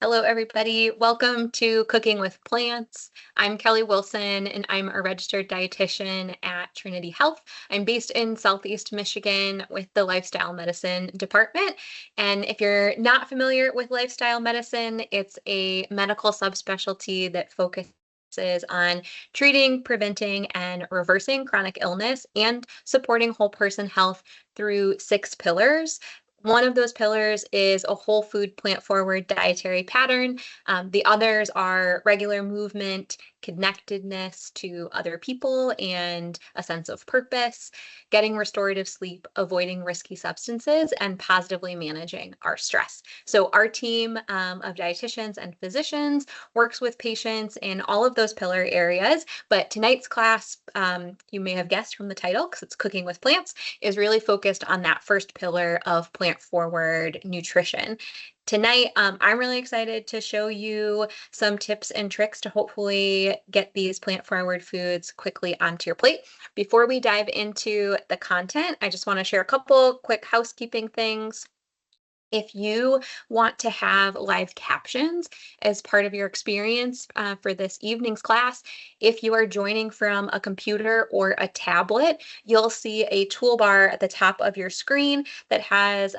Hello, everybody. Welcome to Cooking with Plants. I'm Kelly Wilson, and I'm a registered dietitian at Trinity Health. I'm based in Southeast Michigan with the Lifestyle Medicine Department. And if you're not familiar with lifestyle medicine, it's a medical subspecialty that focuses on treating, preventing, and reversing chronic illness and supporting whole person health through 6 pillars. One of those pillars is a whole food, plant forward dietary pattern. The others are regular movement, connectedness to other people, and a sense of purpose, getting restorative sleep, avoiding risky substances, and positively managing our stress. So, our team of dietitians and physicians works with patients in all of those pillar areas. But tonight's class, you may have guessed from the title, because it's Cooking with Plants, is really focused on that first pillar of plant forward nutrition. Tonight, I'm really excited to show you some tips and tricks to hopefully get these plant forward foods quickly onto your plate. Before we dive into the content, I just want to share a couple quick housekeeping things. If you want to have live captions as part of your experience for this evening's class, if you are joining from a computer or a tablet, you'll see a toolbar at the top of your screen that has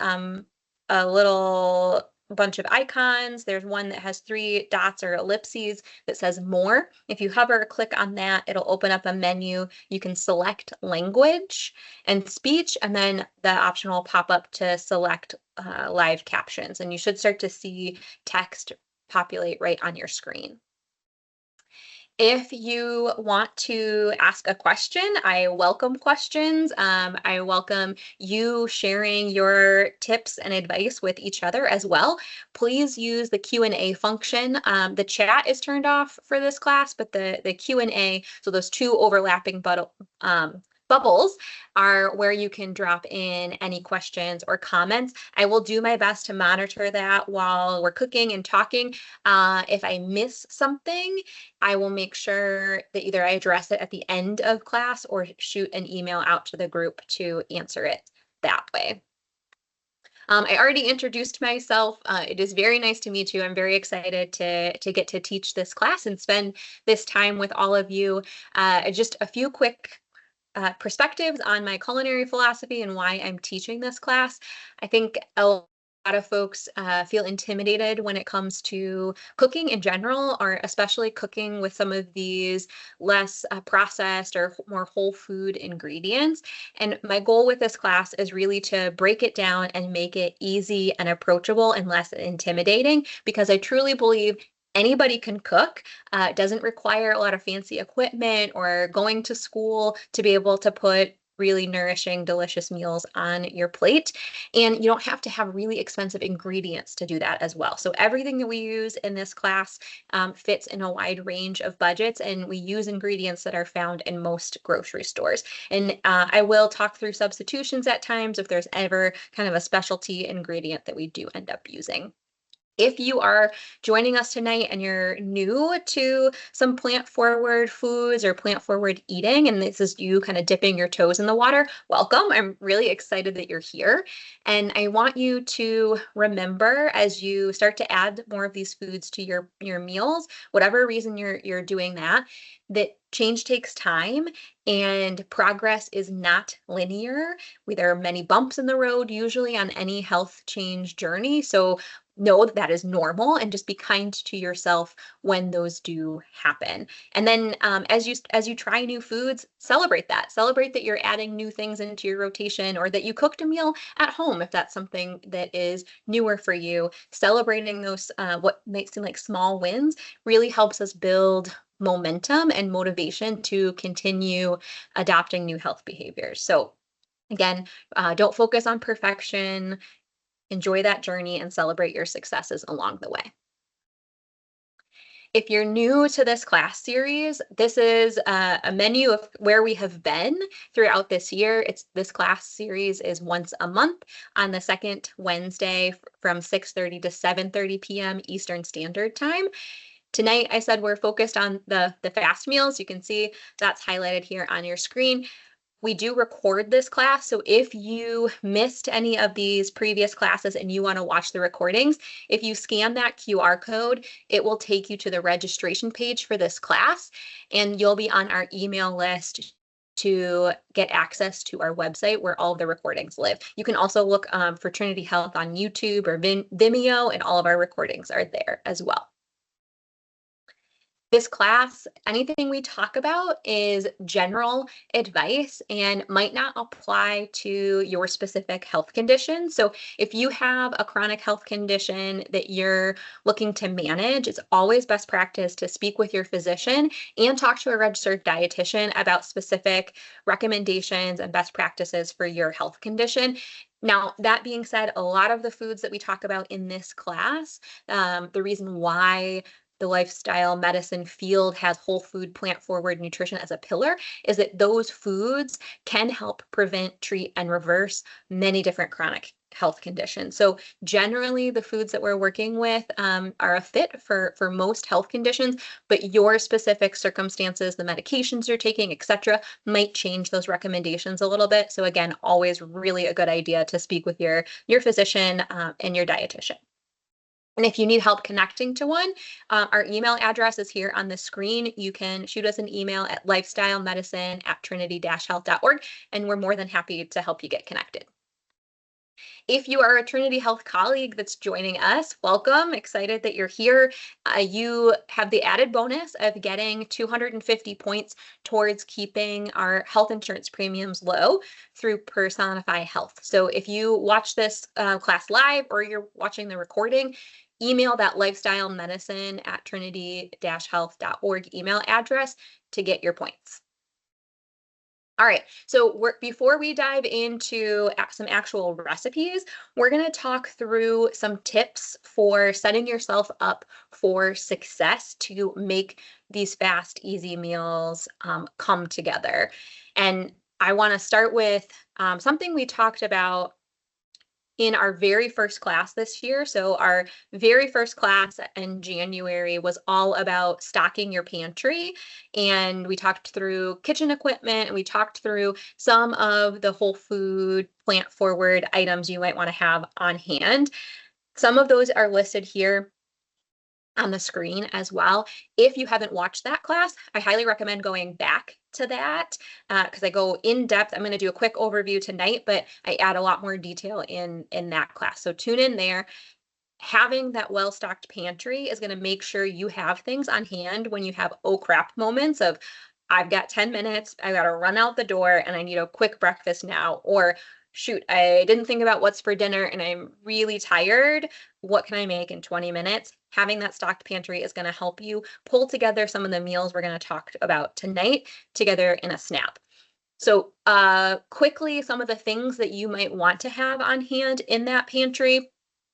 a little bunch of icons. There's one that has 3 dots or ellipses that says more. If you hover or click on that, it'll open up a menu. You can select language and speech, and then the option will pop up to select live captions, and you should start to see text populate right on your screen. If you want to ask a question, I welcome questions. I welcome you sharing your tips and advice with each other as well. Please use the Q&A function. The chat is turned off for this class, but the Q&A, so those 2 overlapping bubbles are where you can drop in any questions or comments. I will do my best to monitor that while we're cooking and talking. If I miss something, I will make sure that either I address it at the end of class or shoot an email out to the group to answer it that way. I already introduced myself. It is very nice to meet you. I'm very excited to get to teach this class and spend this time with all of you. Just a few quick perspectives on my culinary philosophy and why I'm teaching this class. I think a lot of folks feel intimidated when it comes to cooking in general, or especially cooking with some of these less processed or more whole food ingredients. And my goal with this class is really to break it down and make it easy and approachable and less intimidating, because I truly believe anybody can cook. It doesn't require a lot of fancy equipment or going to school to be able to put really nourishing, delicious meals on your plate. And you don't have to have really expensive ingredients to do that as well. So everything that we use in this class fits in a wide range of budgets, and we use ingredients that are found in most grocery stores. And I will talk through substitutions at times if there's ever kind of a specialty ingredient that we do end up using. If you are joining us tonight and you're new to some plant forward foods or plant forward eating, and this is you kind of dipping your toes in the water, welcome. I'm really excited that you're here. And I want you to remember, as you start to add more of these foods to your meals, whatever reason you're doing that change takes time and progress is not linear. There are many bumps in the road, usually on any health change journey. So know that is normal, and just be kind to yourself when those do happen. And then as you try new foods, celebrate that you're adding new things into your rotation, or that you cooked a meal at home if that's something that is newer for you. Celebrating those what might seem like small wins really helps us build momentum and motivation to continue adopting new health behaviors. So again, don't focus on perfection. Enjoy that journey and celebrate your successes along the way. If you're new to this class series, this is a menu of where we have been throughout this year. This class series is once a month on the second Wednesday from 6:30 to 7:30 p.m. Eastern Standard Time. Tonight, I said we're focused on the fast meals. You can see that's highlighted here on your screen. We do record this class, so if you missed any of these previous classes and you want to watch the recordings, if you scan that QR code, it will take you to the registration page for this class, and you'll be on our email list to get access to our website where all of the recordings live. You can also look for Trinity Health on YouTube or Vimeo, and all of our recordings are there as well. This class, anything we talk about is general advice and might not apply to your specific health condition. So if you have a chronic health condition that you're looking to manage, it's always best practice to speak with your physician and talk to a registered dietitian about specific recommendations and best practices for your health condition. Now, that being said, a lot of the foods that we talk about in this class, the reason why the lifestyle medicine field has whole food, plant forward nutrition as a pillar is that those foods can help prevent, treat, and reverse many different chronic health conditions. So generally the foods that we're working with are a fit for most health conditions, but your specific circumstances, the medications you're taking, etc., might change those recommendations a little bit. So again, always really a good idea to speak with your physician and your dietitian. And if you need help connecting to one, our email address is here on the screen. You can shoot us an email at lifestylemedicine@trinity-health.org, and we're more than happy to help you get connected. If you are a Trinity Health colleague that's joining us, welcome. Excited that you're here. You have the added bonus of getting 250 points towards keeping our health insurance premiums low through Personify Health. So if you watch this class live or you're watching the recording, email that lifestylemedicine@trinity-health.org email address to get your points. All right, so before we dive into some actual recipes, we're going to talk through some tips for setting yourself up for success to make these fast, easy meals come together. And I want to start with something we talked about in our very first class this year. So our very first class in January was all about stocking your pantry. And we talked through kitchen equipment, and we talked through some of the whole food, plant forward items you might want to have on hand. Some of those are listed here on the screen as well. If you haven't watched that class, I highly recommend going back to that because I go in depth. I'm going to do a quick overview tonight, but I add a lot more detail in that class. So tune in there. Having that well-stocked pantry is going to make sure you have things on hand when you have oh crap moments of I've got 10 minutes, I got to run out the door and I need a quick breakfast now, or shoot, I didn't think about what's for dinner and I'm really tired. What can I make in 20 minutes? Having that stocked pantry is going to help you pull together some of the meals we're going to talk about tonight together in a snap. So quickly, some of the things that you might want to have on hand in that pantry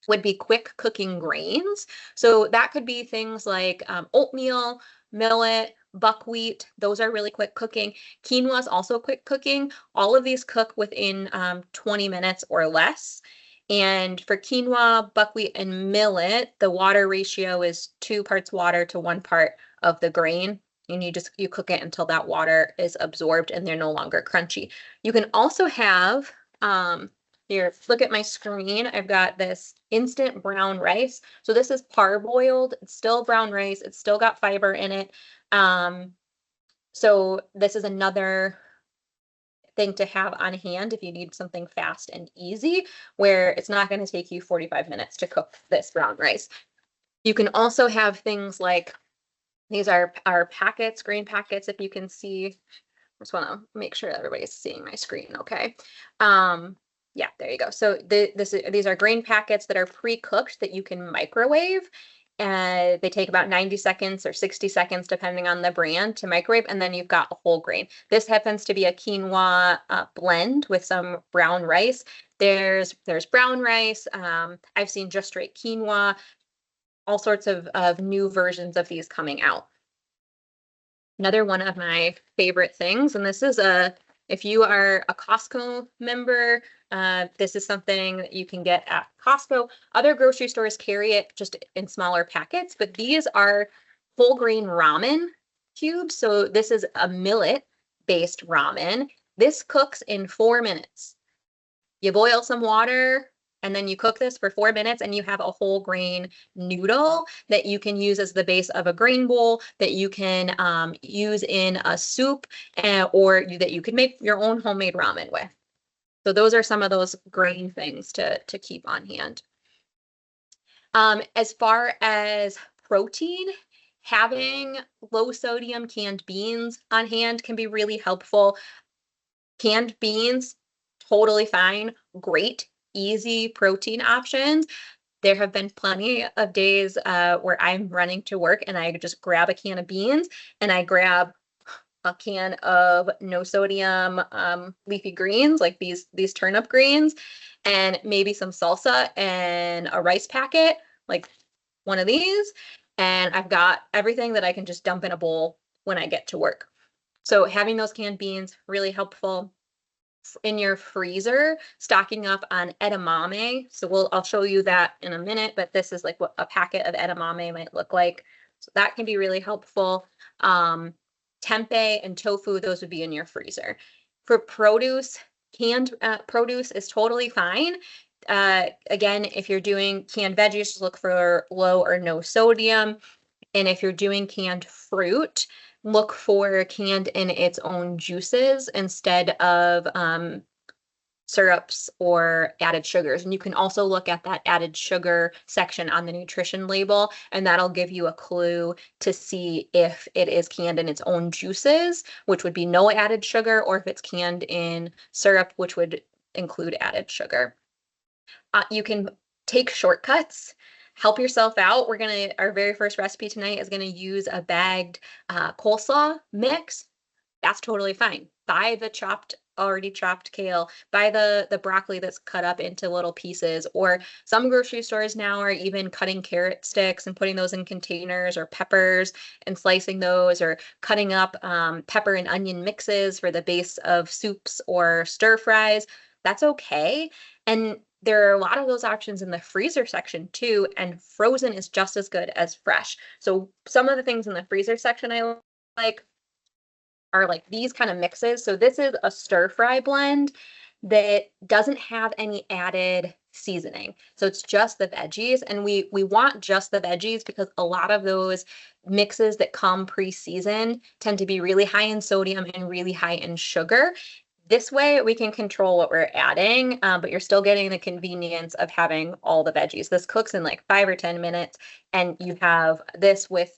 would be quick cooking grains. So that could be things like oatmeal, millet, buckwheat. Those are really quick cooking. Quinoa is also quick cooking. All of these cook within 20 minutes or less. And for quinoa, buckwheat, and millet, the water ratio is 2 parts water to 1 part of the grain. And you cook it until that water is absorbed and they're no longer crunchy. You can also have, here, look at my screen. I've got this instant brown rice. So this is parboiled. It's still brown rice. It's still got fiber in it. So this is another thing to have on hand if you need something fast and easy, where it's not going to take you 45 minutes to cook this brown rice. You can also have things like, these are our packets, grain packets, if you can see. I just want to make sure everybody's seeing my screen, okay? Yeah, there you go. So these are grain packets that are pre-cooked that you can microwave. They take about 90 seconds or 60 seconds, depending on the brand, to microwave, and then you've got a whole grain. This happens to be a quinoa blend with some brown rice. There's brown rice. I've seen just straight quinoa, all sorts of new versions of these coming out. Another one of my favorite things, and this is if you are a Costco member, this is something that you can get at Costco. Other grocery stores carry it just in smaller packets, but these are whole grain ramen cubes. So this is a millet-based ramen. This cooks in 4 minutes. You boil some water and then you cook this for 4 minutes and you have a whole grain noodle that you can use as the base of a grain bowl that you can use in a soup or that you could make your own homemade ramen with. So those are some of those grain things to keep on hand. As far as protein, having low sodium canned beans on hand can be really helpful. Canned beans, totally fine, great, easy protein options. There have been plenty of days where I'm running to work and I just grab a can of beans and I grab a can of no sodium leafy greens, like these turnip greens, and maybe some salsa and a rice packet, like one of these. And I've got everything that I can just dump in a bowl when I get to work. So having those canned beans, really helpful. In your freezer, stocking up on edamame. So I'll show you that in a minute, but this is like what a packet of edamame might look like. So that can be really helpful. Tempeh and tofu, those would be in your freezer. For produce, canned produce is totally fine. Again, if you're doing canned veggies, just look for low or no sodium. And if you're doing canned fruit, look for canned in its own juices instead of syrups or added sugars. And you can also look at that added sugar section on the nutrition label, and that'll give you a clue to see if it is canned in its own juices, which would be no added sugar, or if it's canned in syrup, which would include added sugar. You can take shortcuts. Help yourself out. Our very first recipe tonight is gonna use a bagged coleslaw mix. That's totally fine. Buy the already chopped kale, buy the broccoli that's cut up into little pieces, or some grocery stores now are even cutting carrot sticks and putting those in containers, or peppers and slicing those, or cutting up pepper and onion mixes for the base of soups or stir fries. That's okay. And there are a lot of those options in the freezer section too, and frozen is just as good as fresh. So some of the things in the freezer section I like are like these kind of mixes. So this is a stir fry blend that doesn't have any added seasoning. So it's just the veggies, and we want just the veggies because a lot of those mixes that come pre-seasoned tend to be really high in sodium and really high in sugar. This way we can control what we're adding, but you're still getting the convenience of having all the veggies. This cooks in like 5 or 10 minutes, and you have this with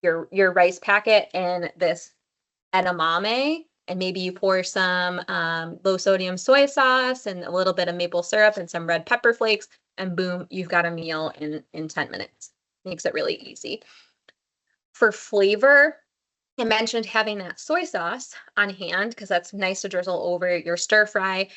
your rice packet and this edamame, and maybe you pour some low sodium soy sauce and a little bit of maple syrup and some red pepper flakes, and boom, you've got a meal in 10 minutes. Makes it really easy. For flavor, I mentioned having that soy sauce on hand because that's nice to drizzle over your stir fry.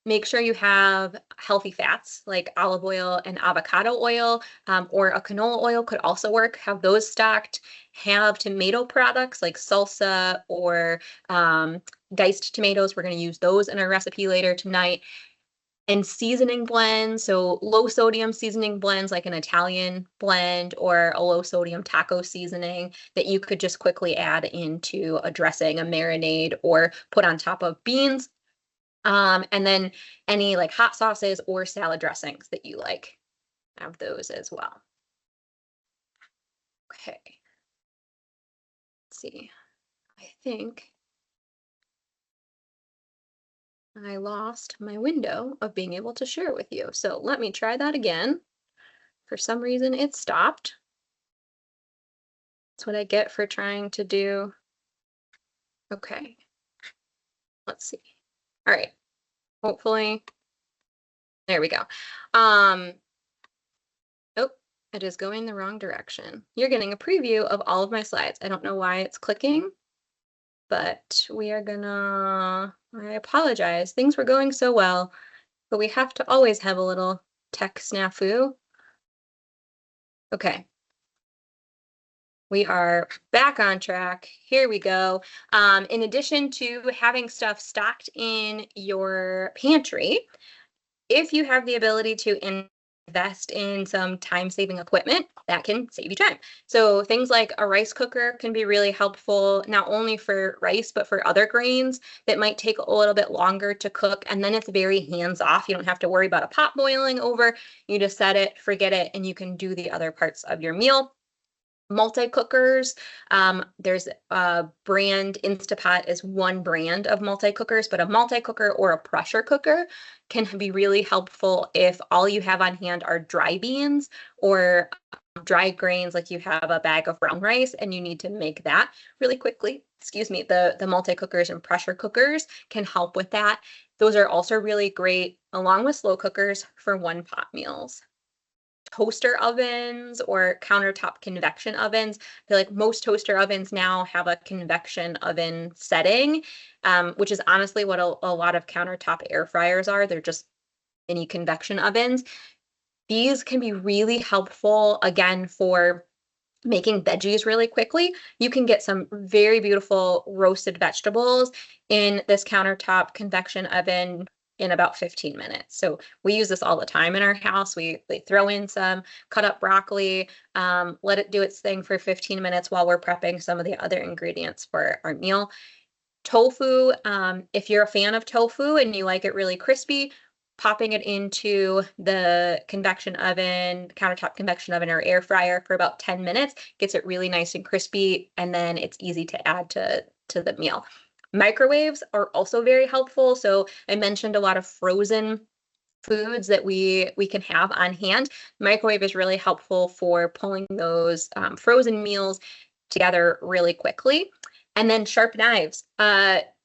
Make sure you have healthy fats like olive oil and avocado oil, or a canola oil could also work. Have those stocked. Have tomato products like salsa or diced tomatoes. We're going to use those in our recipe later tonight. And seasoning blends, so low sodium seasoning blends like an Italian blend or a low sodium taco seasoning that you could just quickly add into a dressing, a marinade, or put on top of beans. And then any like hot sauces or salad dressings that you like, have those as well. Okay. Let's see. I think I lost my window of being able to share with you. So let me try that again. For some reason it stopped. That's what I get for trying to do. Okay. Let's see. All right. Hopefully. There we go. Oh, it is going the wrong direction. You're getting a preview of all of my slides. I don't know why it's clicking, but we are gonna, I apologize. Things were going so well, but we have to always have a little tech snafu. Okay. We are back on track. Here we go. In addition to having stuff stocked in your pantry, if you have the ability to invest in some time-saving equipment that can save you time. So things like a rice cooker can be really helpful, not only for rice, but for other grains that might take a little bit longer to cook. And then it's very hands-off. You don't have to worry about a pot boiling over. You just set it, forget it, and you can do the other parts of your meal. Multi-cookers, there's a brand, Instapot is one brand of multi-cookers, but a multi-cooker or a pressure cooker can be really helpful if all you have on hand are dry beans or dry grains, like you have a bag of brown rice and you need to make that really quickly. Excuse me, the multi-cookers and pressure cookers can help with that. Those are also really great, along with slow cookers, for one-pot meals. Toaster ovens or countertop convection ovens. I feel like most toaster ovens now have a convection oven setting, which is honestly what a lot of countertop air fryers are. They're just mini convection ovens. These can be really helpful, again, for making veggies really quickly. You can get some very beautiful roasted vegetables in this countertop convection oven in about 15 minutes. So we use this all the time in our house. We throw in some cut up broccoli, let it do its thing for 15 minutes while we're prepping some of the other ingredients for our meal. Tofu, if you're a fan of tofu and you like it really crispy, popping it into the convection oven, countertop convection oven or air fryer for about 10 minutes gets it really nice and crispy, and then it's easy to add to the meal. Microwaves are also very helpful. So I mentioned a lot of frozen foods that we can have on hand. Microwave is really helpful for pulling those frozen meals together really quickly. And then sharp knives.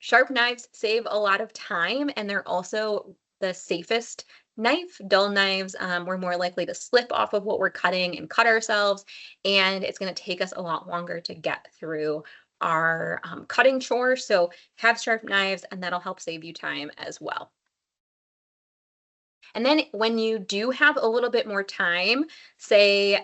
Sharp knives save a lot of time, and they're also the safest knife. Dull knives, we're more likely to slip off of what we're cutting and cut ourselves, and it's going to take us a lot longer to get through our cutting chore. So have sharp knives, and that'll help save you time as well. And then when you do have a little bit more time, say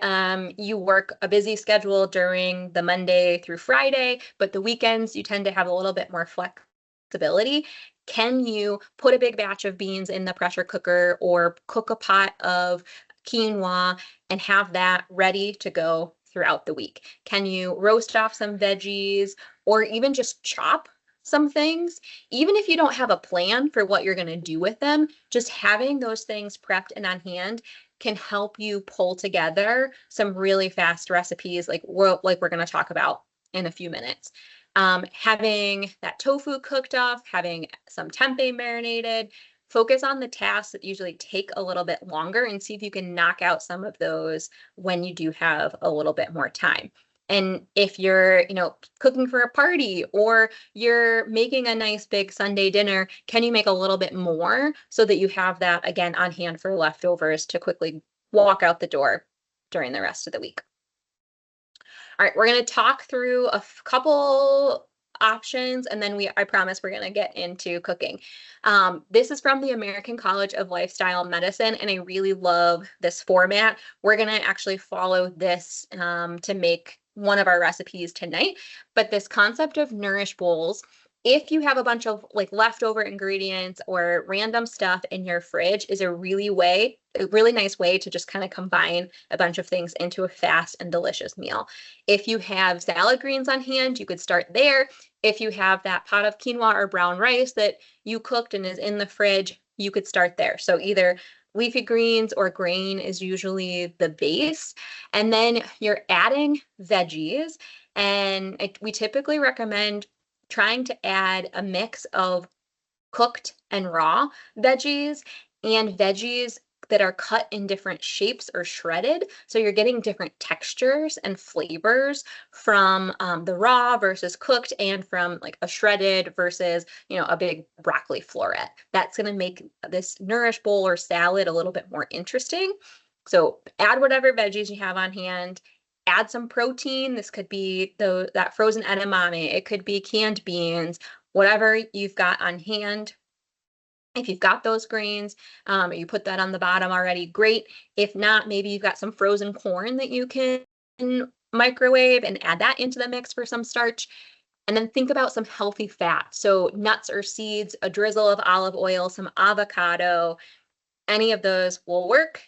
you work a busy schedule during the Monday through Friday, but the weekends you tend to have a little bit more flexibility, can you put a big batch of beans in the pressure cooker or cook a pot of quinoa and have that ready to go throughout the week? Can you roast off some veggies or even just chop some things? Even if you don't have a plan for what you're going to do with them, just having those things prepped and on hand can help you pull together some really fast recipes like we're going to talk about in a few minutes. Having that tofu cooked off, having some tempeh marinated, focus on the tasks that usually take a little bit longer and see if you can knock out some of those when you do have a little bit more time. And if you're, cooking for a party or you're making a nice big Sunday dinner, can you make a little bit more so that you have that again on hand for leftovers to quickly walk out the door during the rest of the week? All right, we're going to talk through a couple options, and then I promise we're going to get into cooking. This is from the American College of Lifestyle Medicine, and I really love this format. We're going to actually follow this to make one of our recipes tonight, but this concept of nourish bowls, if you have a bunch of leftover ingredients or random stuff in your fridge, is a really nice way to just kind of combine a bunch of things into a fast and delicious meal. If you have salad greens on hand, you could start there. If you have that pot of quinoa or brown rice that you cooked and is in the fridge, you could start there. So either leafy greens or grain is usually the base. And then you're adding veggies. And we typically recommend trying to add a mix of cooked and raw veggies and veggies that are cut in different shapes or shredded. So you're getting different textures and flavors from the raw versus cooked, and from a shredded versus, a big broccoli floret. That's going to make this nourish bowl or salad a little bit more interesting. So add whatever veggies you have on hand. Add some protein. This could be that frozen edamame. It could be canned beans, whatever you've got on hand. If you've got those grains, you put that on the bottom already, great. If not, maybe you've got some frozen corn that you can microwave and add that into the mix for some starch. And then think about some healthy fat. So nuts or seeds, a drizzle of olive oil, some avocado, any of those will work.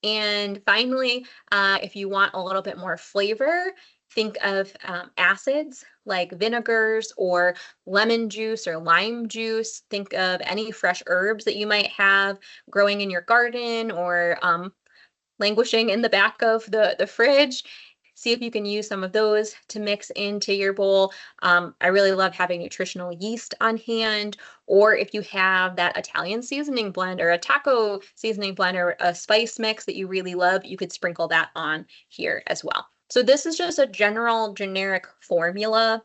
And finally, if you want a little bit more flavor, think of acids like vinegars or lemon juice or lime juice. Think of any fresh herbs that you might have growing in your garden or languishing in the back of the fridge. See if you can use some of those to mix into your bowl. I really love having nutritional yeast on hand, or if you have that Italian seasoning blend or a taco seasoning blend or a spice mix that you really love, you could sprinkle that on here as well. So this is just a general generic formula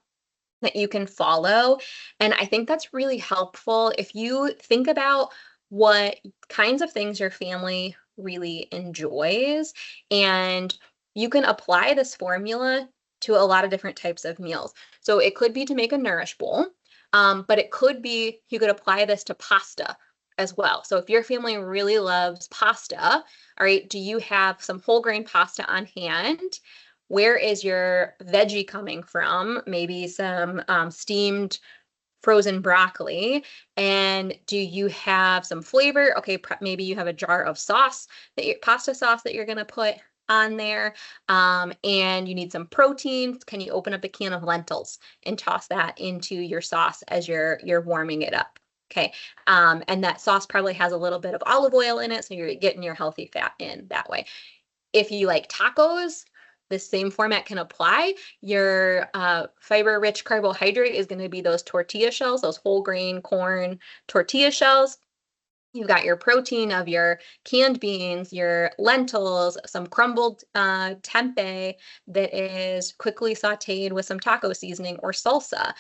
that you can follow. And I think that's really helpful if you think about what kinds of things your family really enjoys, and you can apply this formula to a lot of different types of meals. So it could be to make a nourish bowl, but it could be you could apply this to pasta as well. So if your family really loves pasta, all right, do you have some whole grain pasta on hand? Where is your veggie coming from? Maybe some steamed frozen broccoli. And do you have some flavor? Okay, maybe you have a jar of sauce, pasta sauce that you're going to put on there. And you need some protein. Can you open up a can of lentils and toss that into your sauce as you're warming it up? Okay. And that sauce probably has a little bit of olive oil in it, so you're getting your healthy fat in that way. If you like tacos, the same format can apply. Your fiber-rich carbohydrate is going to be those tortilla shells, those whole grain corn tortilla shells. You've got your protein of your canned beans, your lentils, some crumbled tempeh that is quickly sauteed with some taco seasoning or salsa.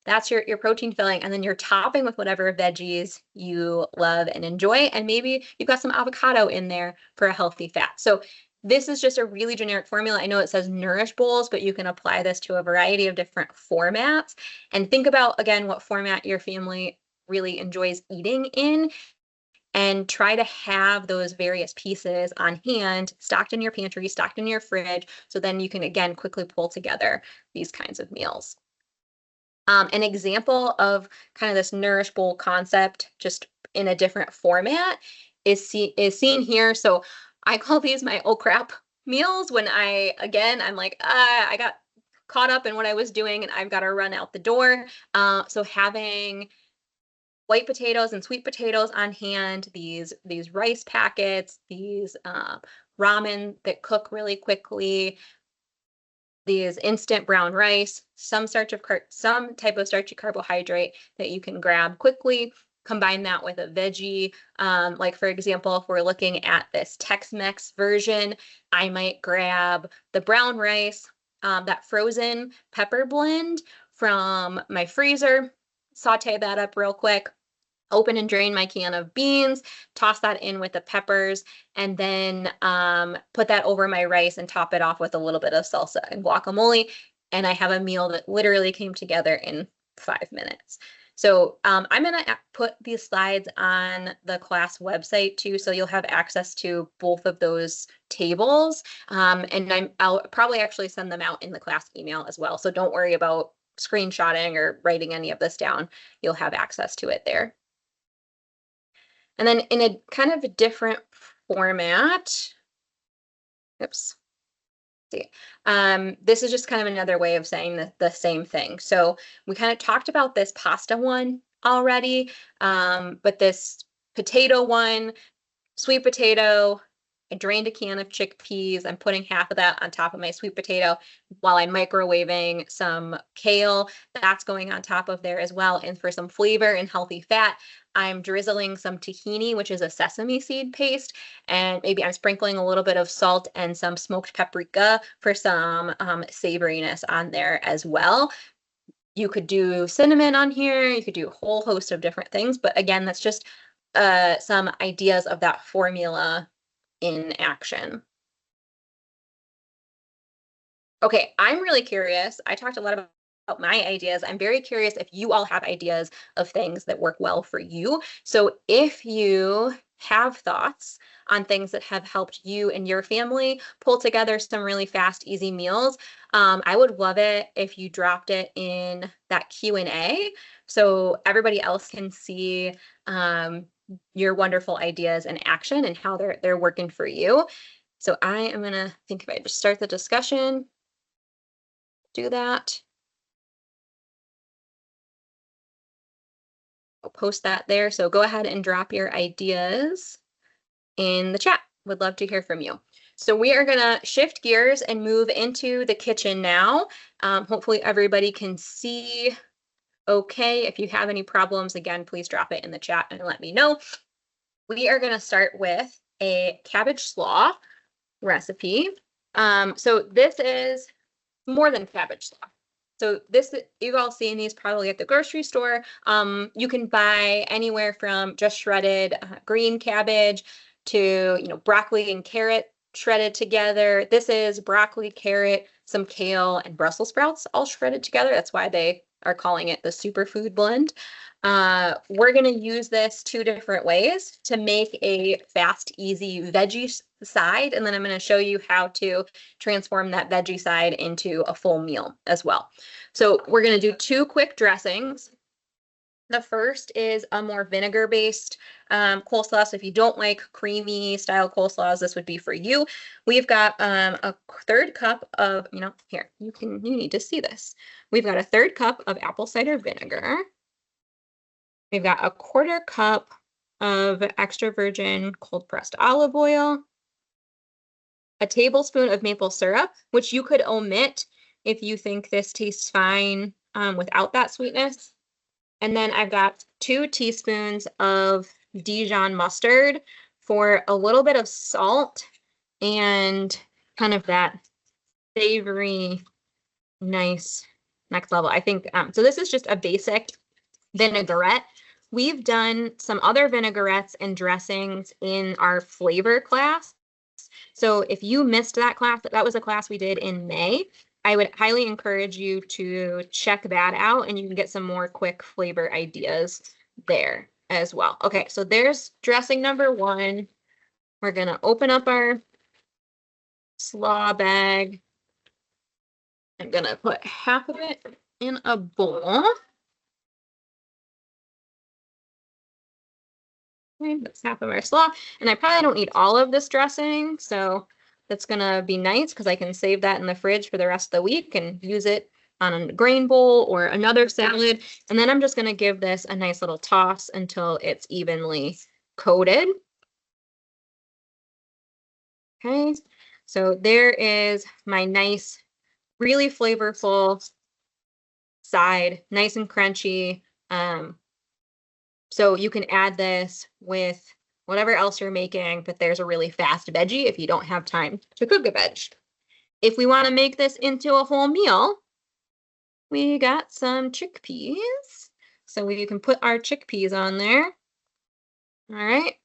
That's your protein filling, and then you're topping with whatever veggies you love and enjoy, and maybe you've got some avocado in there for a healthy fat. So this is just a really generic formula. I know it says nourish bowls, but you can apply this to a variety of different formats. And think about, again, what format your family really enjoys eating in, and try to have those various pieces on hand, stocked in your pantry, stocked in your fridge, so then you can, again, quickly pull together these kinds of meals. An example of kind of this nourish bowl concept, just in a different format, is seen here. So I call these my oh crap meals when I'm like, I got caught up in what I was doing and I've got to run out the door. So having white potatoes and sweet potatoes on hand, these rice packets, these ramen that cook really quickly, these instant brown rice, some type of starchy carbohydrate that you can grab quickly. Combine that with a veggie. Like for example, if we're looking at this Tex-Mex version, I might grab the brown rice, that frozen pepper blend from my freezer, saute that up real quick, open and drain my can of beans, toss that in with the peppers, and then put that over my rice and top it off with a little bit of salsa and guacamole. And I have a meal that literally came together in 5 minutes. So I'm going to put these slides on the class website too, so you'll have access to both of those tables. And I'll probably actually send them out in the class email as well. So don't worry about screenshotting or writing any of this down. You'll have access to it there. And then in a kind of a different format, oops, see, this is just kind of another way of saying the same thing. So we kind of talked about this pasta one already, but this potato one, sweet potato, I drained a can of chickpeas. I'm putting half of that on top of my sweet potato while I'm microwaving some kale. That's going on top of there as well. And for some flavor and healthy fat, I'm drizzling some tahini, which is a sesame seed paste, and maybe I'm sprinkling a little bit of salt and some smoked paprika for some savoriness on there as well. You could do cinnamon on here. You could do a whole host of different things. But again, that's just some ideas of that formula in action. Okay, I'm really curious. I talked a lot about my ideas. I'm very curious if you all have ideas of things that work well for you. So if you have thoughts on things that have helped you and your family pull together some really fast, easy meals, I would love it if you dropped it in that Q&A so everybody else can see your wonderful ideas in action and how they're working for you. So I am gonna think if I just start the discussion, do that. I'll post that there. So go ahead and drop your ideas in the chat. Would love to hear from you. So we are gonna shift gears and move into the kitchen now. Hopefully everybody can see okay. If you have any problems, again, please drop it in the chat and let me know. We are gonna start with a cabbage slaw recipe. So this is more than cabbage slaw. So this, you've all seen these probably at the grocery store. You can buy anywhere from just shredded green cabbage to, broccoli and carrot shredded together. This is broccoli, carrot, some kale, and Brussels sprouts all shredded together. That's why they are calling it the superfood blend. We're going to use this two different ways to make a fast, easy veggie side, and then I'm going to show you how to transform that veggie side into a full meal as well. So we're going to do two quick dressings. The first is a more vinegar-based coleslaw. So if you don't like creamy style coleslaws, this would be for you. We've got a third cup of, here, you need to see this. We've got a third cup of apple cider vinegar. We've got a quarter cup of extra virgin cold pressed olive oil, a tablespoon of maple syrup, which you could omit if you think this tastes fine without that sweetness. And then I've got 2 teaspoons of Dijon mustard for a little bit of salt and kind of that savory, nice next level. I think, so this is just a basic vinaigrette. We've done some other vinaigrettes and dressings in our flavor class. So if you missed that class, that was a class we did in May. I would highly encourage you to check that out, and you can get some more quick flavor ideas there as well. Okay, so there's dressing number 1. We're gonna open up our slaw bag. I'm gonna put half of it in a bowl. Okay, that's half of our slaw, and I probably don't need all of this dressing, so that's gonna be nice because I can save that in the fridge for the rest of the week and use it on a grain bowl or another salad. And then I'm just gonna give this a nice little toss until it's evenly coated. Okay, so there is my nice, really flavorful side, nice and crunchy. So you can add this with whatever else you're making, but there's a really fast veggie if you don't have time to cook a veg. If we want to make this into a whole meal, we got some chickpeas. So we can put our chickpeas on there. All right.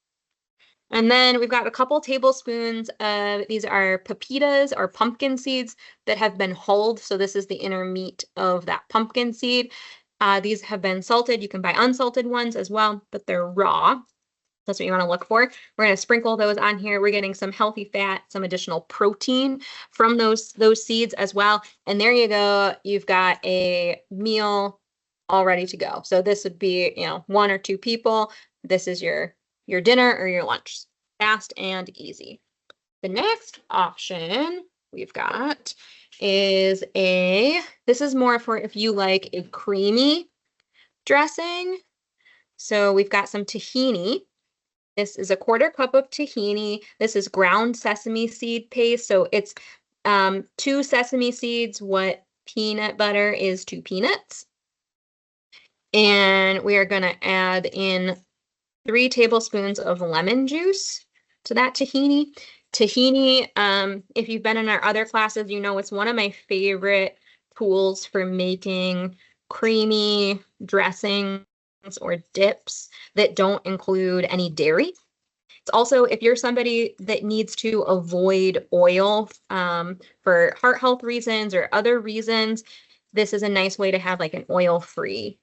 And then we've got a couple tablespoons of, these are pepitas or pumpkin seeds that have been hulled. So this is the inner meat of that pumpkin seed. These have been salted. You can buy unsalted ones as well, but they're raw. That's what you want to look for. We're going to sprinkle those on here. We're getting some healthy fat, some additional protein from those seeds as well. And there you go. You've got a meal all ready to go. So this would be, 1 or 2 people. This is your dinner or your lunch. Fast and easy. The next option we've got is this is more for if you like a creamy dressing. So we've got some tahini. This is a quarter cup of tahini. This is ground sesame seed paste. So it's 2 sesame seeds, what peanut butter is to peanuts. And we are going to add in 3 tablespoons of lemon juice to that tahini. Tahini, if you've been in our other classes, it's one of my favorite tools for making creamy dressings or dips that don't include any dairy. It's also, if you're somebody that needs to avoid oil for heart health reasons or other reasons, this is a nice way to have like an oil-free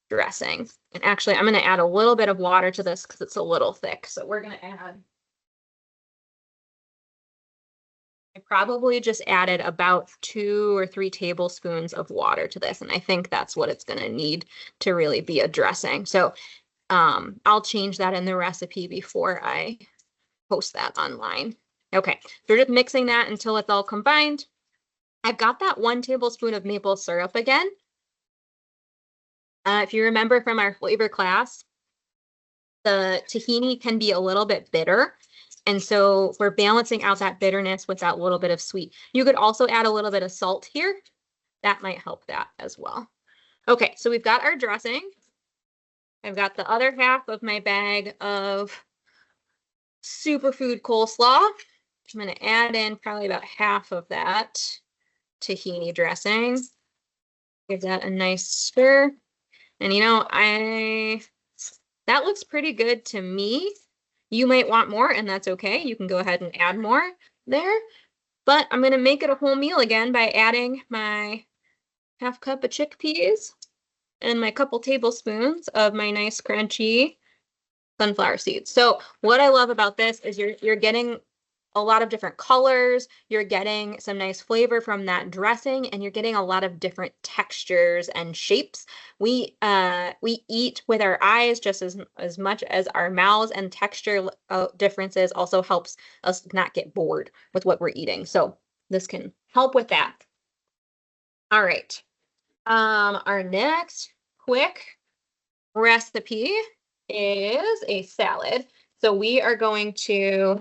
dressing. And actually, I'm going to add a little bit of water to this because it's a little thick. So we're going to add, I probably just added about 2 or 3 tablespoons of water to this. And I think that's what it's going to need to really be a dressing. So I'll change that in the recipe before I post that online. Okay, so we're just mixing that until it's all combined. I've got that 1 tablespoon of maple syrup again. If you remember from our flavor class, the tahini can be a little bit bitter. And so we're balancing out that bitterness with that little bit of sweet. You could also add a little bit of salt here. That might help that as well. Okay, so we've got our dressing. I've got the other half of my bag of superfood coleslaw. I'm going to add in probably about half of that tahini dressing. Give that a nice stir. And that looks pretty good to me. You might want more, and that's okay. You can go ahead and add more there. But I'm going to make it a whole meal again by adding my half cup of chickpeas and my couple tablespoons of my nice crunchy sunflower seeds. So what I love about this is you're getting a lot of different colors, you're getting some nice flavor from that dressing, and you're getting a lot of different textures and shapes. We eat with our eyes just as much as our mouths, and texture differences also helps us not get bored with what we're eating. So this can help with that. All right. Our next quick recipe is a salad. So we are going to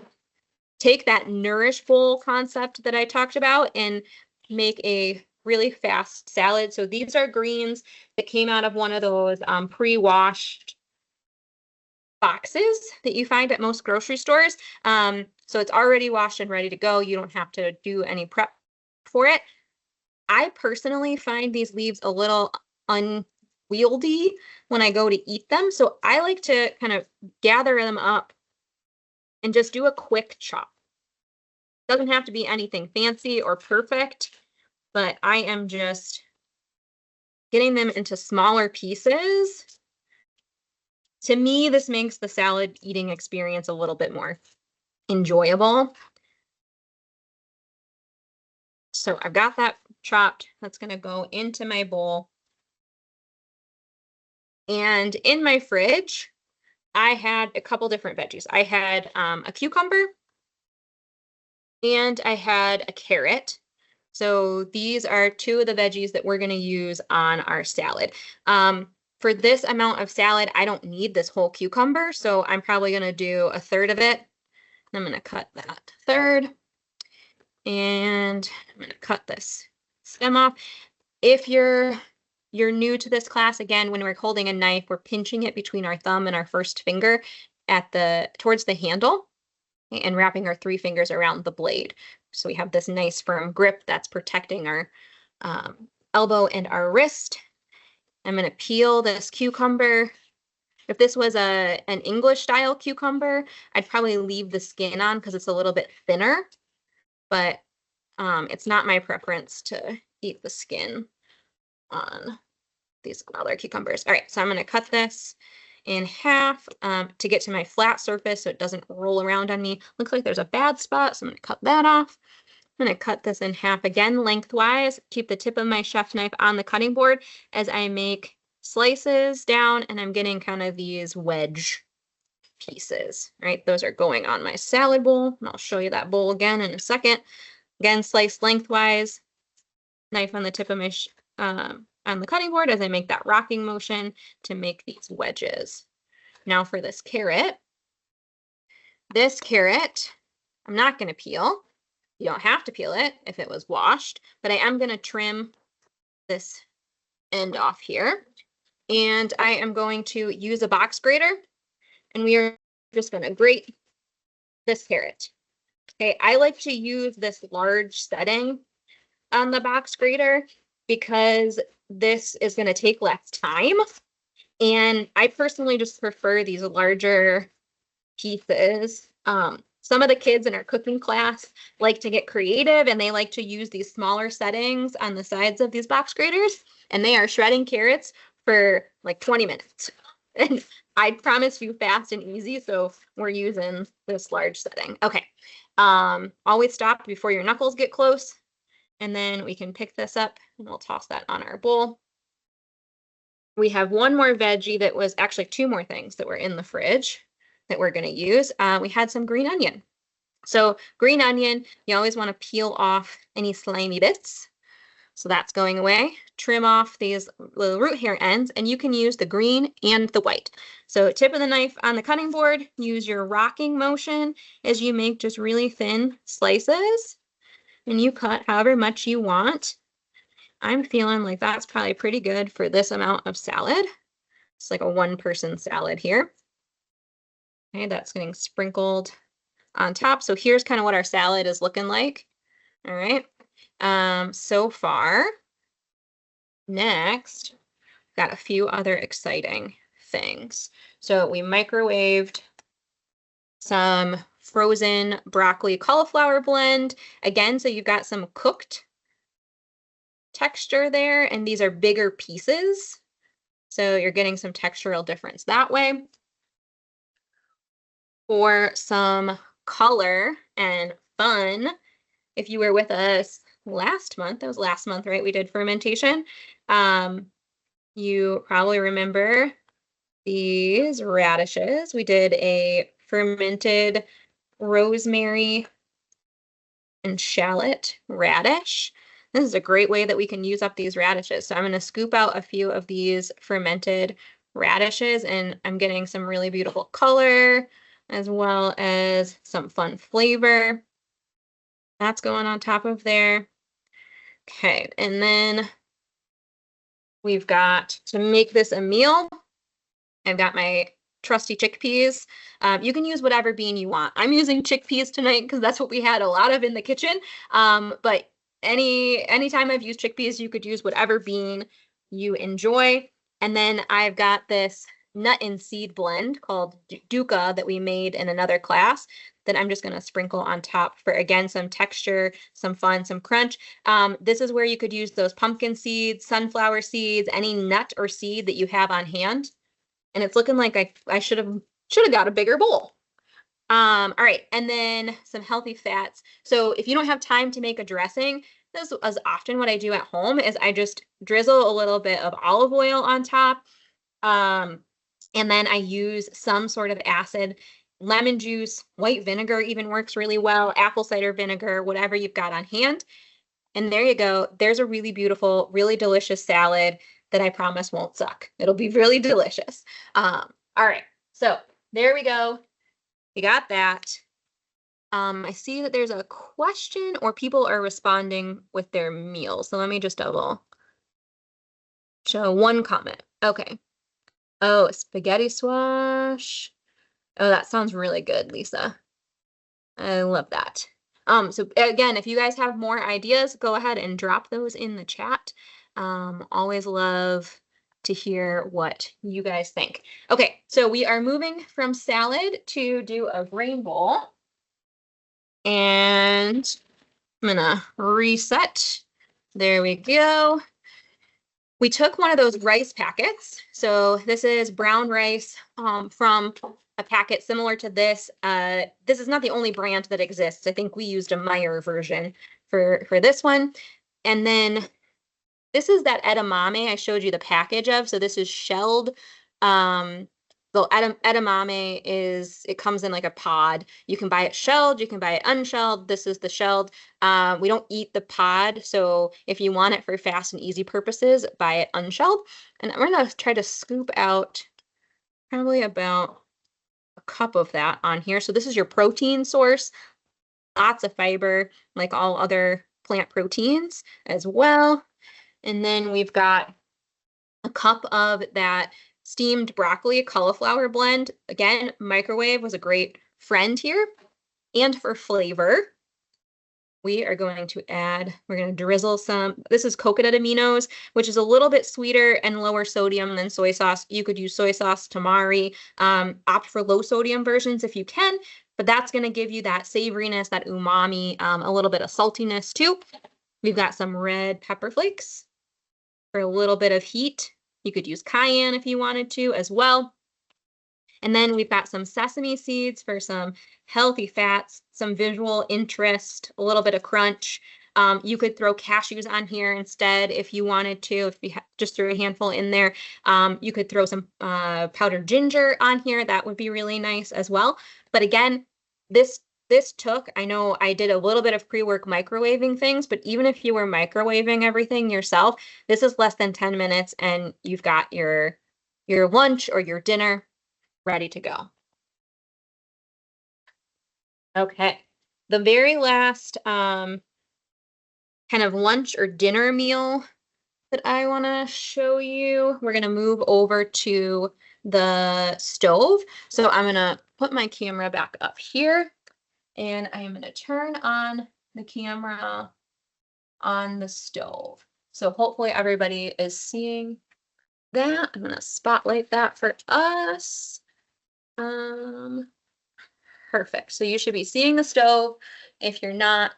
take that nourish bowl concept that I talked about and make a really fast salad. So these are greens that came out of one of those pre-washed boxes that you find at most grocery stores. So it's already washed and ready to go. You don't have to do any prep for it. I personally find these leaves a little unwieldy when I go to eat them. So I like to kind of gather them up and just do a quick chop. Doesn't have to be anything fancy or perfect, but I am just getting them into smaller pieces. To me, this makes the salad eating experience a little bit more enjoyable. So I've got that chopped. That's going to go into my bowl. And in my fridge, I had a couple different veggies. I had a cucumber and I had a carrot. So these are two of the veggies that we're going to use on our salad. For this amount of salad, I don't need this whole cucumber, so I'm probably going to do a third of it. I'm going to cut that third, and I'm going to cut this stem off. If you're new to this class, again, when we're holding a knife, we're pinching it between our thumb and our first finger towards the handle, and wrapping our 3 fingers around the blade. So we have this nice firm grip that's protecting our elbow and our wrist. I'm going to peel this cucumber. If this was an English style cucumber, I'd probably leave the skin on because it's a little bit thinner, but it's not my preference to eat the skin on these other cucumbers. All right, so I'm going to cut this in half to get to my flat surface so it doesn't roll around on me. Looks like there's a bad spot, so I'm going to cut that off. I'm going to cut this in half again lengthwise, keep the tip of my chef knife on the cutting board as I make slices down, and I'm getting kind of these wedge pieces, right? Those are going on my salad bowl, and I'll show you that bowl again in a second. Again, slice lengthwise, knife on the tip of my on the cutting board as I make that rocking motion to make these wedges. Now for this carrot, I'm not going to peel. You don't have to peel it if it was washed, but I am going to trim this end off here. And I am going to use a box grater, and we are just going to grate this carrot. Okay, I like to use this large setting on the box grater because this is going to take less time. And I personally just prefer these larger pieces. Some of the kids in our cooking class like to get creative, and they like to use these smaller settings on the sides of these box graters, and they are shredding carrots for like 20 minutes. And I promise you fast and easy, so we're using this large setting. Okay, always stop before your knuckles get close, and then we can pick this up and we'll toss that on our bowl. We have one more veggie that was actually two more things that were in the fridge that we're going to use. We had some green onion. So green onion, you always want to peel off any slimy bits. So that's going away. Trim off these little root hair ends, and you can use the green and the white. So tip of the knife on the cutting board, use your rocking motion as you make just really thin slices, and you cut however much you want. I'm feeling like that's probably pretty good for this amount of salad. It's like a one-person salad here. Okay, that's getting sprinkled on top. So here's kind of what our salad is looking like. All right. So far, next, got a few other exciting things. So we microwaved some frozen broccoli cauliflower blend. Again, so you've got some cooked texture there, and these are bigger pieces. So you're getting some textural difference that way. For some color and fun, if you were with us last month, that was last month, right? We did fermentation. You probably remember these radishes. We did a fermented rosemary and shallot radish. This is a great way that we can use up these radishes. So I'm going to scoop out a few of these fermented radishes, and I'm getting some really beautiful color as well as some fun flavor. That's going on top of there. Okay, and then we've got, to make this a meal, I've got my trusty chickpeas. You can use whatever bean you want. I'm using chickpeas tonight because that's what we had a lot of in the kitchen. But anytime I've used chickpeas, you could use whatever bean you enjoy. And then I've got this nut and seed blend called Duca that we made in another class that I'm just going to sprinkle on top for, again, some texture, some fun, some crunch. This is where you could use those pumpkin seeds, sunflower seeds, any nut or seed that you have on hand. And it's looking like I should have got a bigger bowl. All right, and then some healthy fats. So if you don't have time to make a dressing, this is often what I do at home is I just drizzle a little bit of olive oil on top. And then I use some sort of acid, lemon juice, white vinegar even works really well, apple cider vinegar, whatever you've got on hand. And there you go. There's a really beautiful, really delicious salad that I promise won't suck. It'll be really delicious. All right, so there we go. You got that. I see that there's a question or people are responding with their meals. So let me just double show one comment. Okay. Oh, spaghetti squash. Oh, that sounds really good, Lisa. I love that. So again, if you guys have more ideas, go ahead and drop those in the chat. Always love to hear what you guys think. Okay, so we are moving from salad to do a grain bowl. And I'm gonna reset. There we go. We took one of those rice packets. So this is brown rice from a packet similar to this. This is not the only brand that exists. I think we used a Meyer version for this one. And then this is that edamame I showed you the package of. So this is shelled. The edamame it comes in like a pod. You can buy it shelled, you can buy it unshelled. This is the shelled. We don't eat the pod, so if you want it for fast and easy purposes, buy it unshelled. And we're gonna try to scoop out probably about a cup of that on here. So this is your protein source. Lots of fiber, like all other plant proteins as well. And then we've got a cup of that steamed broccoli cauliflower blend. Again, microwave was a great friend here. And for flavor, we are going to we're going to drizzle some, this is coconut aminos, which is a little bit sweeter and lower sodium than soy sauce. You could use soy sauce, tamari, opt for low sodium versions if you can, but that's going to give you that savoriness, that umami, a little bit of saltiness too. We've got some red pepper flakes for a little bit of heat. You could use cayenne if you wanted to as well. And then we've got some sesame seeds for some healthy fats, some visual interest, a little bit of crunch. You could throw cashews on here instead if you wanted to, if you just threw a handful in there. You could throw some powdered ginger on here. That would be really nice as well. But again, this took, I know I did a little bit of pre-work microwaving things, but even if you were microwaving everything yourself, this is less than 10 minutes and you've got your lunch or your dinner ready to go. Okay. The very last kind of lunch or dinner meal that I want to show you, we're going to move over to the stove. So I'm going to put my camera back up here and I'm going to turn on the camera on the stove. So hopefully everybody is seeing that. I'm going to spotlight that for us. Perfect. So you should be seeing the stove. If you're not,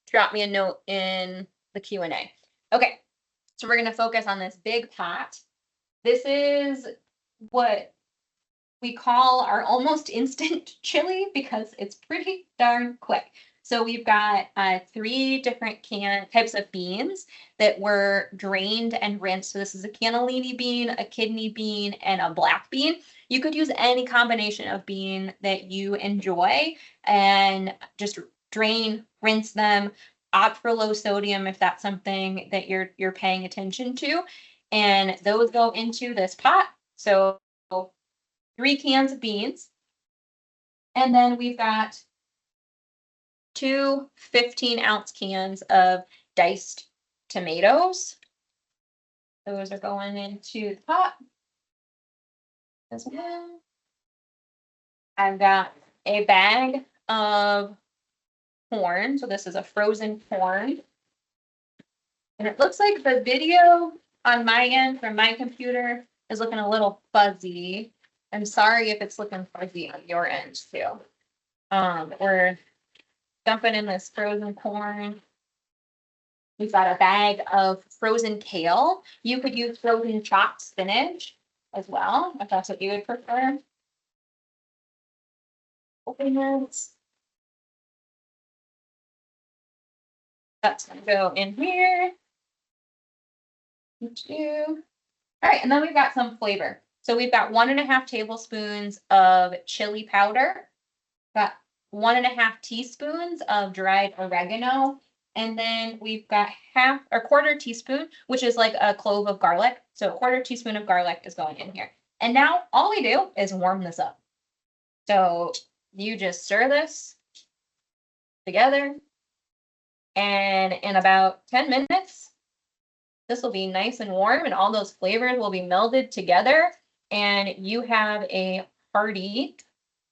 drop me a note in the Q&A. Okay, so we're going to focus on this big pot. This is what we call our almost instant chili because it's pretty darn quick. So we've got 3 different types of beans that were drained and rinsed. So this is a cannellini bean, a kidney bean, and a black bean. You could use any combination of bean that you enjoy and just drain, rinse them, opt for low sodium if that's something that you're paying attention to. And those go into this pot. So 3 cans of beans. And then we've got 2 15-ounce cans of diced tomatoes. Those are going into the pot as well. I've got a bag of corn. So this is a frozen corn. And it looks like the video on my end from my computer is looking a little fuzzy. I'm sorry if it's looking fuzzy on your end too. We're dumping in this frozen corn. We've got a bag of frozen kale. You could use frozen chopped spinach as well, if that's what you would prefer. Open this. That's gonna go in here. All right, and then we've got some flavor. So we've got 1.5 tablespoons of chili powder, got 1.5 teaspoons of dried oregano, and then we've got 1/4 teaspoon, which is like a clove of garlic. So 1/4 teaspoon of garlic is going in here. And now all we do is warm this up. So you just stir this together, and in about 10 minutes, this will be nice and warm and all those flavors will be melded together and you have a hearty,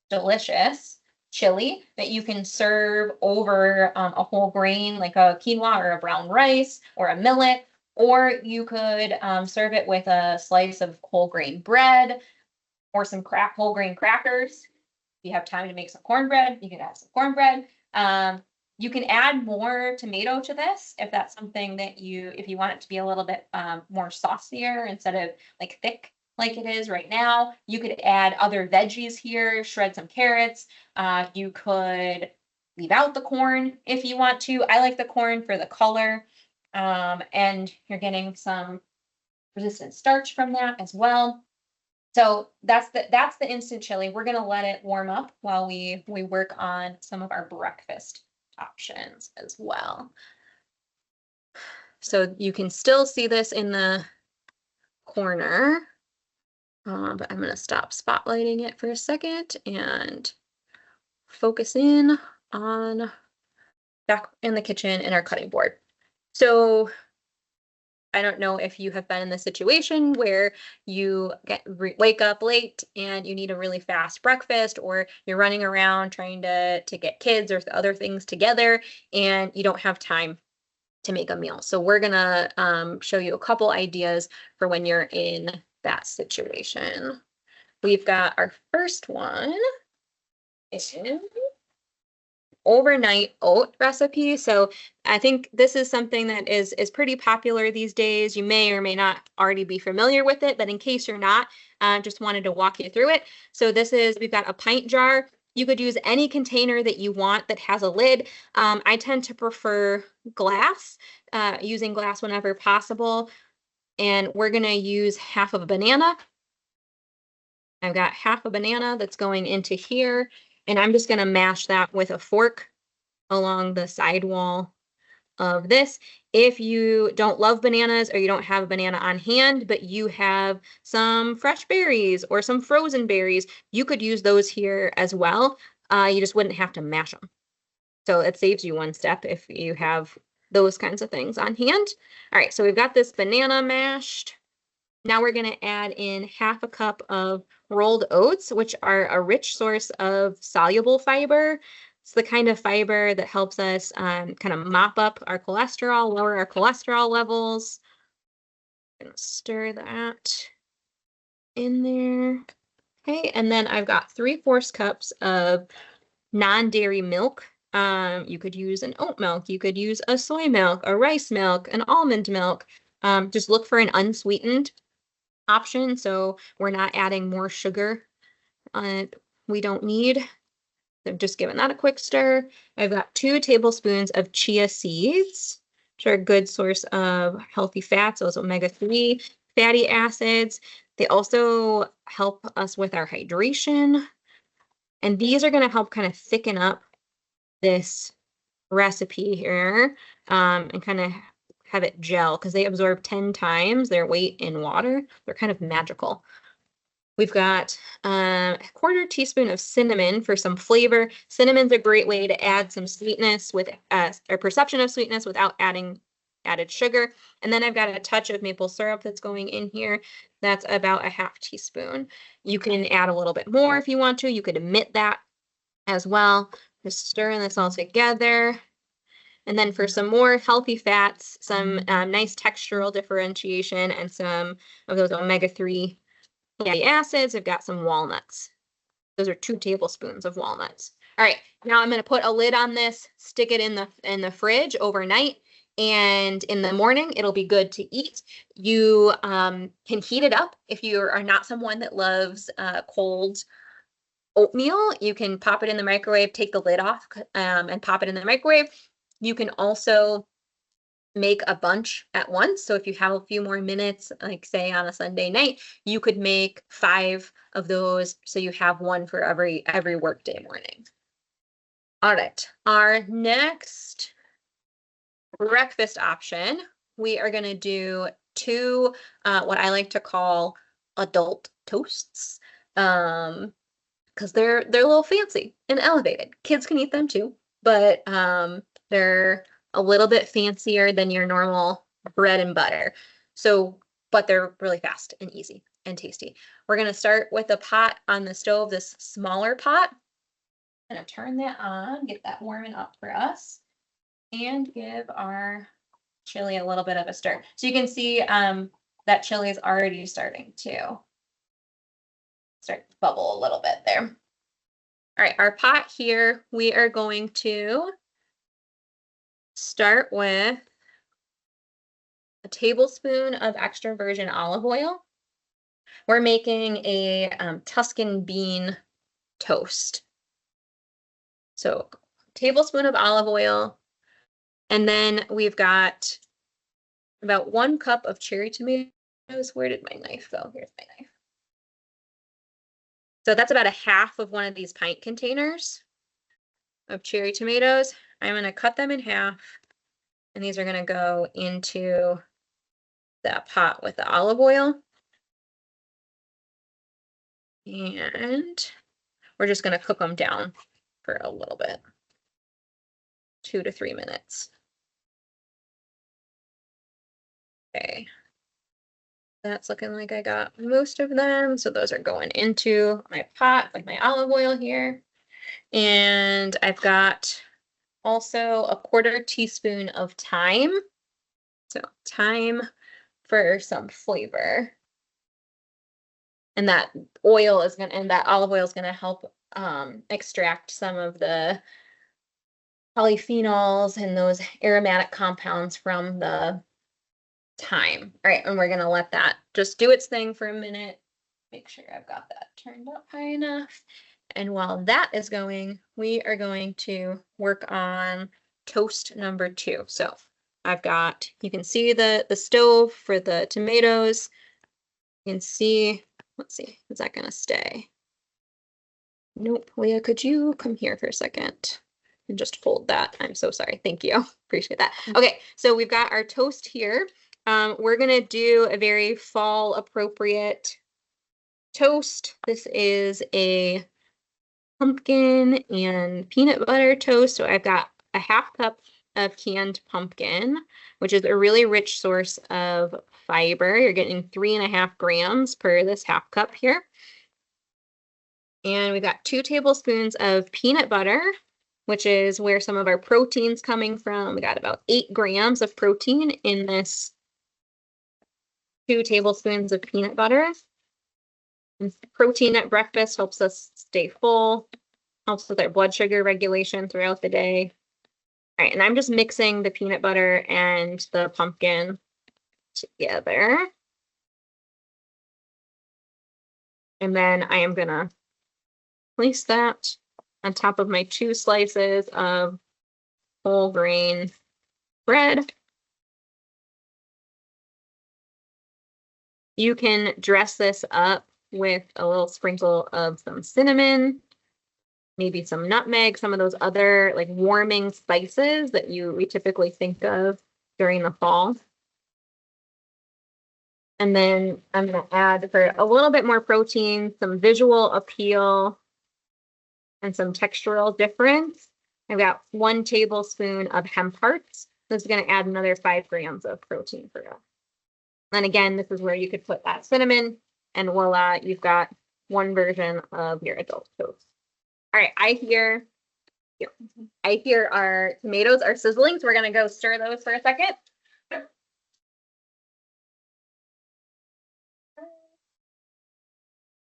delicious chili that you can serve over a whole grain like a quinoa or a brown rice or a millet, or you could serve it with a slice of whole grain bread or some whole grain crackers. If you have time to make some cornbread, you can add some cornbread. You can add more tomato to this if that's something that if you want it to be a little bit more saucier instead of like thick like it is right now. You could add other veggies here, shred some carrots. You could leave out the corn if you want to. I like the corn for the color, and you're getting some resistant starch from that as well. So that's the instant chili. We're gonna let it warm up while we work on some of our breakfast options as well. So you can still see this in the corner, but I'm going to stop spotlighting it for a second and focus in on back in the kitchen and our cutting board. So I don't know if you have been in the situation where you wake up late and you need a really fast breakfast, or you're running around trying to get kids or other things together and you don't have time to make a meal. So we're gonna show you a couple ideas for when you're in that situation. We've got our first one is overnight oat recipe. So I think this is something that is pretty popular these days. You may or may not already be familiar with it, but in case you're not, just wanted to walk you through it. So we've got a pint jar You could use any container that you want that has a lid. I tend to prefer glass, using glass whenever possible. And we're going to use half of a banana. I've got half a banana that's going into here, and I'm just going to mash that with a fork along the side wall of this. If you don't love bananas or you don't have a banana on hand, but you have some fresh berries or some frozen berries, you could use those here as well. You just wouldn't have to mash them. So it saves you one step if you have those kinds of things on hand. All right, so we've got this banana mashed. Now we're going to add in half a cup of rolled oats, which are a rich source of soluble fiber. It's the kind of fiber that helps us kind of mop up our cholesterol, lower our cholesterol levels. I'm going to stir that in there. Okay, and then I've got 3/4 cups of non-dairy milk. You could use an oat milk, you could use a soy milk, a rice milk, an almond milk. Just look for an unsweetened option, so we're not adding more sugar we don't need. So just giving that a quick stir. I've got 2 tablespoons of chia seeds, which are a good source of healthy fats, those omega-3 fatty acids. They also help us with our hydration. And these are going to help kind of thicken up this recipe here, and kind of have it gel because they absorb 10 times their weight in water. They're kind of magical. We've got a 1/4 teaspoon of cinnamon for some flavor. Cinnamon's a great way to add some sweetness with a perception of sweetness without adding added sugar. And then I've got a touch of maple syrup that's going in here. That's about a 1/2 teaspoon. You can add a little bit more if you want to. You could omit that as well. Just stirring this all together. And then for some more healthy fats, some nice textural differentiation and some of those omega-3 fatty acids, I've got some walnuts. Those are 2 tablespoons of walnuts. All right, now I'm going to put a lid on this, stick it in the fridge overnight, and in the morning it'll be good to eat. You can heat it up if you are not someone that loves cold oatmeal. You can pop it in the microwave, take the lid off, and pop it in the microwave. You can also make a bunch at once. So if you have a few more minutes, like say on a Sunday night, you could make 5 of those. So you have one for every workday morning. All right, our next breakfast option, we are going to do 2, what I like to call adult toasts, because they're a little fancy and elevated. Kids can eat them too, but they're a little bit fancier than your normal bread and butter. So, but they're really fast and easy and tasty. We're going to start with a pot on the stove, this smaller pot. I'm going to turn that on, get that warming up for us, and give our chili a little bit of a stir. So you can see that chili is already starting to start to bubble a little bit there. All right, our pot here, we are going to start with a tablespoon of extra virgin olive oil. We're making a Tuscan bean toast. So tablespoon of olive oil, and then we've got about 1 cup of cherry tomatoes. Where did my knife go? Here's my knife. So that's about a 1/2 of one of these pint containers of cherry tomatoes. I'm going to cut them in half, and these are going to go into that pot with the olive oil. And we're just going to cook them down for a little bit, 2 to 3 minutes. Okay. That's looking like I got most of them. So those are going into my pot with my olive oil here. And I've got also a 1/4 teaspoon of thyme. So thyme for some flavor. And that oil is going to, and that olive oil is going to help extract some of the polyphenols and those aromatic compounds from the thyme. All right, and we're going to let that just do its thing for a minute. Make sure I've got that turned up high enough. And while that is going, we are going to work on toast number 2. So I've got, you can see the stove for the tomatoes. You can see, let's see, is that gonna stay? Nope. Leah, could you come here for a second and just hold that? I'm so sorry. Thank you. Appreciate that. Okay, so we've got our toast here. We're gonna do a very fall appropriate toast. This is a pumpkin and peanut butter toast. So I've got a half cup of canned pumpkin, which is a really rich source of fiber. You're getting 3.5 grams per this half cup here. And we've got 2 tablespoons of peanut butter, which is where some of our protein's coming from. We got about 8 grams of protein in this 2 tablespoons of peanut butter. And protein at breakfast helps us stay full, helps with our blood sugar regulation throughout the day. All right, and I'm just mixing the peanut butter and the pumpkin together. And then I am gonna place that on top of my 2 slices of whole grain bread. You can dress this up with a little sprinkle of some cinnamon, maybe some nutmeg, some of those other like warming spices that we typically think of during the fall. And then I'm going to add, for a little bit more protein, some visual appeal and some textural difference, I've got 1 tablespoon of hemp hearts. This is going to add another 5 grams of protein for you. And again, this is where you could put that cinnamon, and voila, you've got one version of your adult toast. All right, I hear our tomatoes are sizzling, so we're gonna go stir those for a second.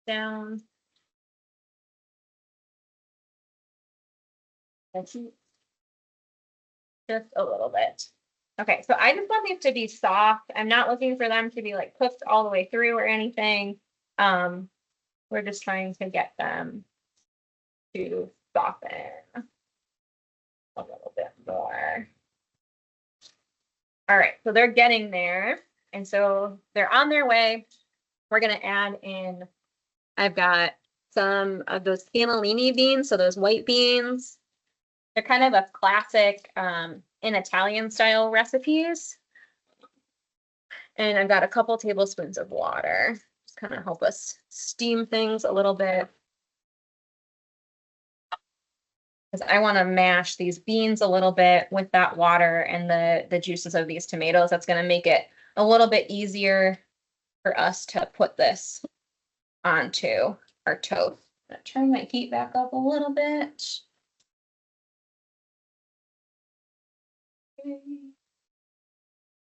Down. Just a little bit. Okay, so I just want these to be soft. I'm not looking for them to be like cooked all the way through or anything. We're just trying to get them to soften a little bit more. All right, so they're getting there. And so they're on their way. We're gonna add in, I've got some of those cannellini beans, so those white beans. They're kind of a classic in Italian style recipes. And I've got a couple tablespoons of water. Just kind of help us steam things a little bit. Because I want to mash these beans a little bit with that water and the juices of these tomatoes. That's going to make it a little bit easier for us to put this onto our toast. I'm going to turn my heat back up a little bit.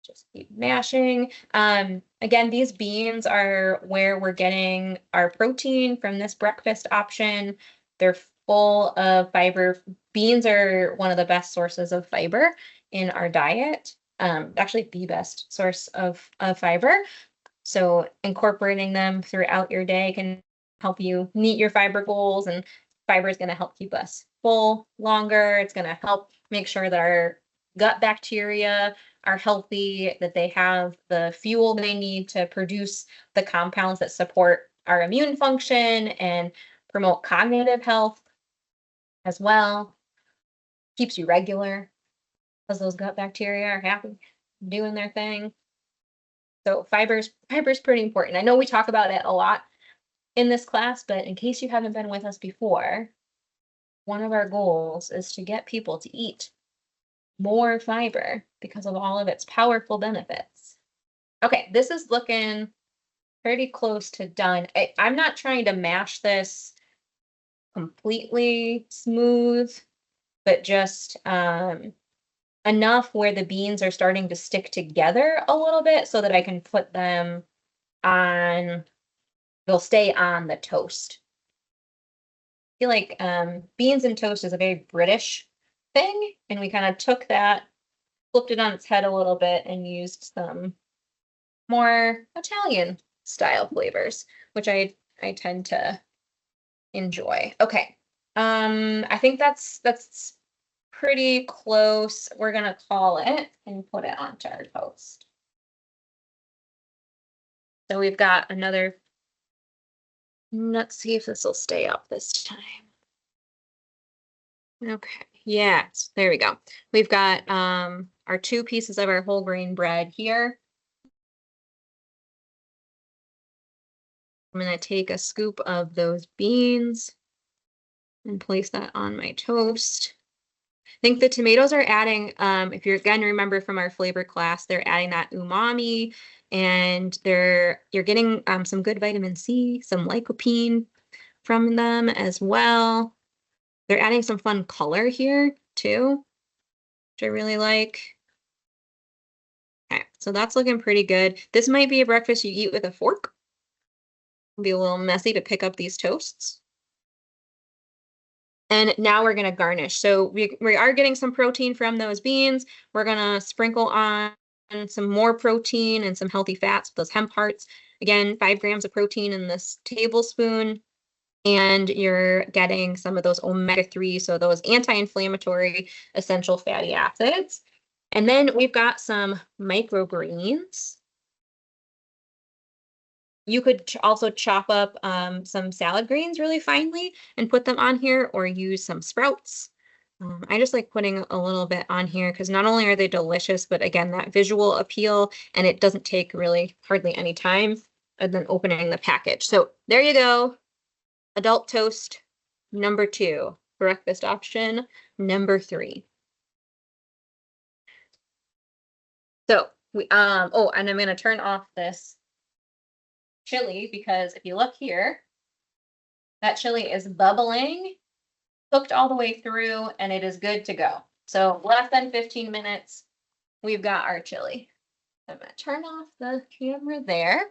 Just keep mashing. Again, these beans are where we're getting our protein from this breakfast option. They're full of fiber. Beans are one of the best sources of fiber in our diet. Actually the best source of fiber. So incorporating them throughout your day can help you meet your fiber goals, and fiber is going to help keep us full longer. It's going to help make sure that our gut bacteria are healthy, that they have the fuel they need to produce the compounds that support our immune function and promote cognitive health as well. Keeps you regular because those gut bacteria are happy doing their thing. So fiber's pretty important. I know we talk about it a lot in this class, but in case you haven't been with us before, one of our goals is to get people to eat more fiber because of all of its powerful benefits. Okay, this is looking pretty close to done. I'm not trying to mash this completely smooth, but just enough where the beans are starting to stick together a little bit so that I can put them on, they'll stay on the toast. I feel like beans and toast is a very British thing, and we kind of took that, flipped it on its head a little bit, and used some more Italian style flavors, which I tend to enjoy. Okay. I think that's pretty close. We're gonna call it and put it onto our toast. So we've got another, let's see if this will stay up this time. Okay, yes, there we go. We've got our 2 pieces of our whole grain bread here. I'm gonna take a scoop of those beans and place that on my toast. I think the tomatoes are adding, if you're again remember from our flavor class, they're adding that umami, and you're getting some good vitamin C, some lycopene from them as well. They're adding some fun color here too, which I really like. Okay, so that's looking pretty good. This might be a breakfast you eat with a fork. It'll be a little messy to pick up these toasts. And now we're gonna garnish. So we are getting some protein from those beans. We're gonna sprinkle on some more protein and some healthy fats, those hemp hearts. Again, 5 grams of protein in this tablespoon. And you're getting some of those omega-3, so those anti-inflammatory essential fatty acids. And then we've got some microgreens. You could also chop up some salad greens really finely and put them on here, or use some sprouts. I just like putting a little bit on here because not only are they delicious, but again, that visual appeal, and it doesn't take really hardly any time and then opening the package. So there you go. Adult toast number 2, breakfast option number 3. So we oh, and I'm gonna turn off this chili because if you look here, that chili is bubbling, cooked all the way through, and it is good to go. So less than 15 minutes, we've got our chili. I'm gonna turn off the camera there.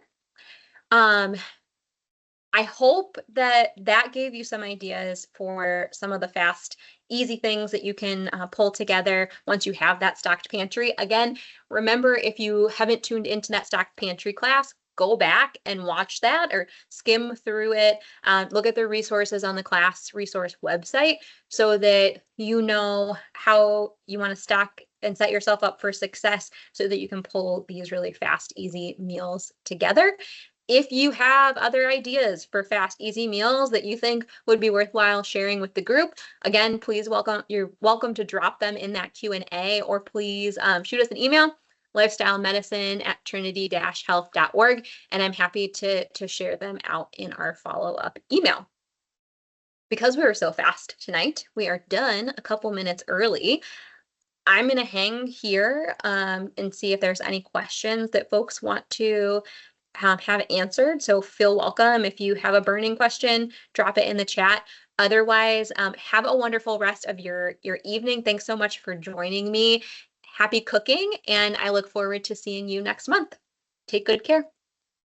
I hope that that gave you some ideas for some of the fast, easy things that you can pull together once you have that stocked pantry. Again, remember, if you haven't tuned into that stocked pantry class, go back and watch that or skim through it. Look at the resources on the class resource website so that you know how you want to stock and set yourself up for success so that you can pull these really fast, easy meals together. If you have other ideas for fast, easy meals that you think would be worthwhile sharing with the group, again, you're welcome to drop them in that Q&A, or please shoot us an email, lifestylemedicine@trinity-health.org, and I'm happy to share them out in our follow-up email. Because we were so fast tonight, we are done a couple minutes early. I'm going to hang here and see if there's any questions that folks want to have answered. So feel welcome. If you have a burning question, drop it in the chat. Otherwise, have a wonderful rest of your evening. Thanks so much for joining me. Happy cooking, and I look forward to seeing you next month. Take good care.